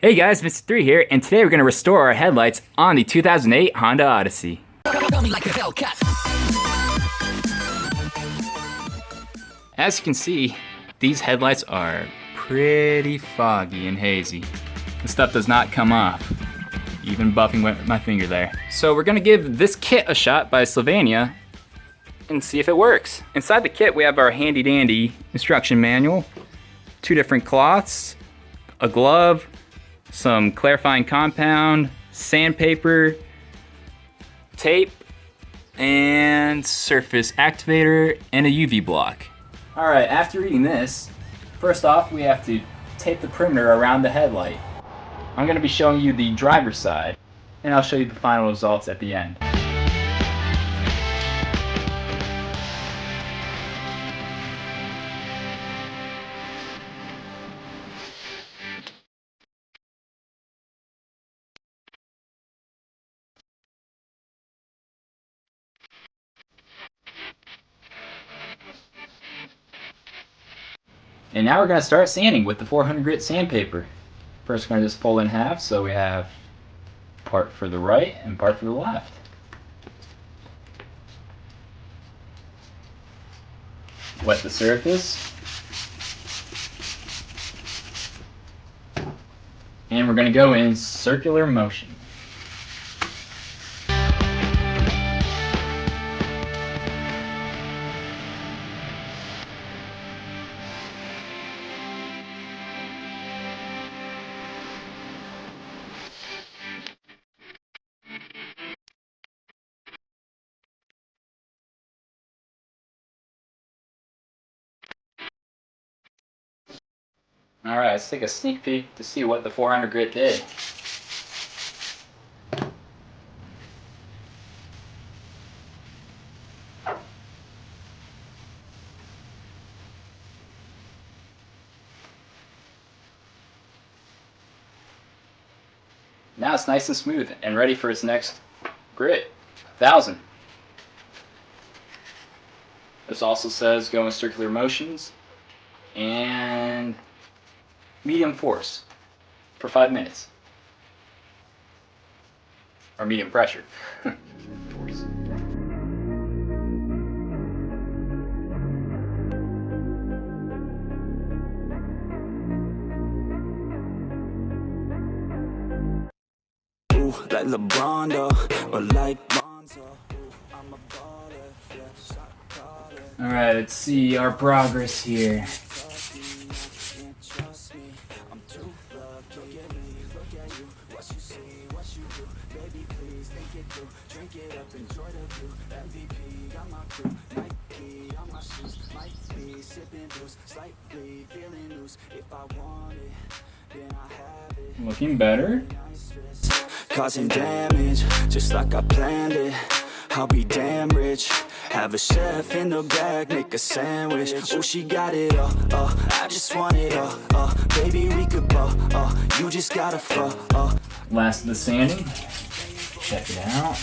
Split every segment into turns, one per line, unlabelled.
Hey guys, Mr.III here, and today we're going to restore our headlights on the 2008 Honda Odyssey. As you can see, these headlights are pretty foggy and hazy. The stuff does not come off. Even buffing with my finger there. So we're going to give this kit a shot by Sylvania and see if it works. Inside the kit we have our handy dandy instruction manual, 2 different cloths, a glove, some clarifying compound, sandpaper, tape, and surface activator, and a UV block. Alright, after reading this, first off we have to tape the perimeter around the headlight. I'm going to be showing you the driver's side, and I'll show you the final results at the end. And now we're going to start sanding with the 400 grit sandpaper. First we're going to just fold in half so we have part for the right and part for the left. Wet the surface. And we're going to go in circular motion. Alright, let's take a sneak peek to see what the 400 grit did. Now it's nice and smooth and ready for its next grit, 1000. This also says go in circular motions and medium force for 5 minutes. Or medium pressure. Force.
Ooh, like LeBron though, or like Bonzo. I'm a baller, yeah, shot caller.
Alright, let's see our progress here.
Drink it up, enjoy the view. MVP on my crew, Nike on my shoes. Might be sipping booze, slightly feeling loose. If I want it, then I have it.
Looking better.
Causing damage, just like I planned it. I'll be damn rich. Have a chef in the back, make a sandwich. Oh, she got it all, I just want it all, baby, we could ball, you just gotta fall,
Last of the sanding. Check it out.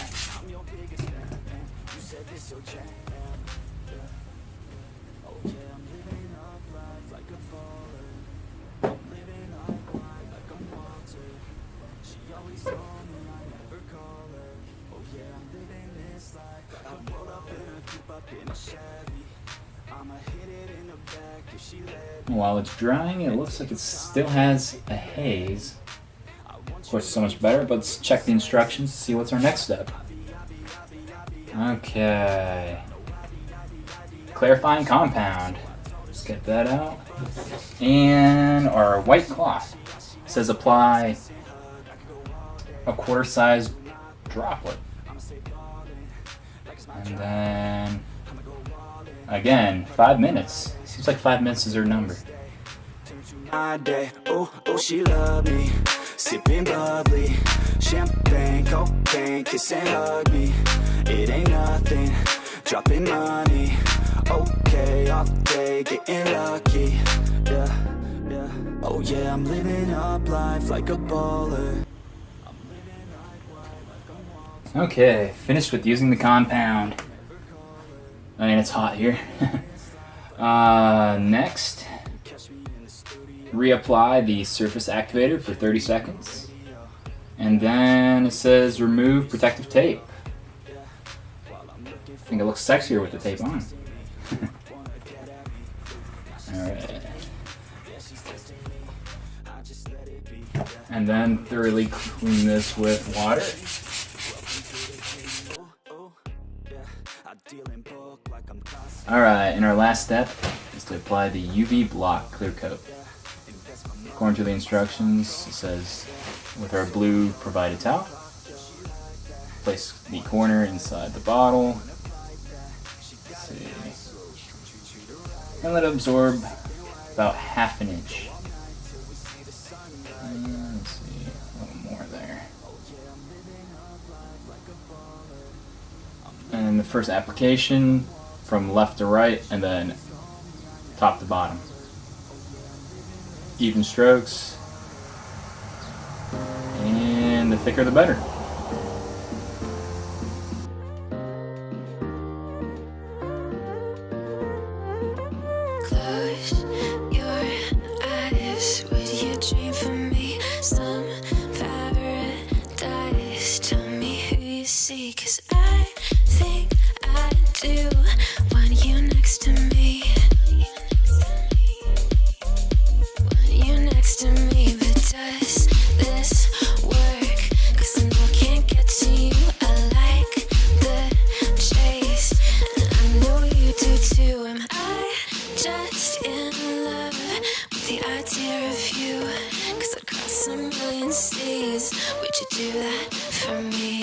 While it's drying, it looks like it still has a haze. Of course, it's so much better, but let's check the instructions to see what's our next step. Okay. Clarifying compound. Let's get that out. And our white cloth. It says apply a quarter size droplet. And then, again, 5 minutes. Seems like 5 minutes is her number.
Oh, she love me. Sipping bubbly, champagne, cocaine, kiss and hug me. It ain't nothing, dropping money. Okay, off day, getting lucky. Yeah. Oh yeah, I'm living up life like a baller.
Okay, finished with using the compound. I mean, it's hot here. Next, reapply the surface activator for 30 seconds. And then it says remove protective tape. I think it looks sexier with the tape on. Alright. And then thoroughly clean this with water. Alright, and our last step is to apply the UV block clear coat. According to the instructions, it says with our blue provided towel, place the corner inside the bottle. Let's see. And let it absorb about ½ an inch. Let's see, a little more there. And the first application from left to right and then top to bottom. Even strokes. And the thicker the better.
Close your eyes. Would you dream for me? Some paradise. Tell me who you see, 'cause I think I do want you next to me. Want you next to me, but does this work? 'Cause I know I can't get to you. I like the chase, and I know you do too. Am I just in love with the idea of you? 'Cause I'd cross a million seas. Would you do that for me?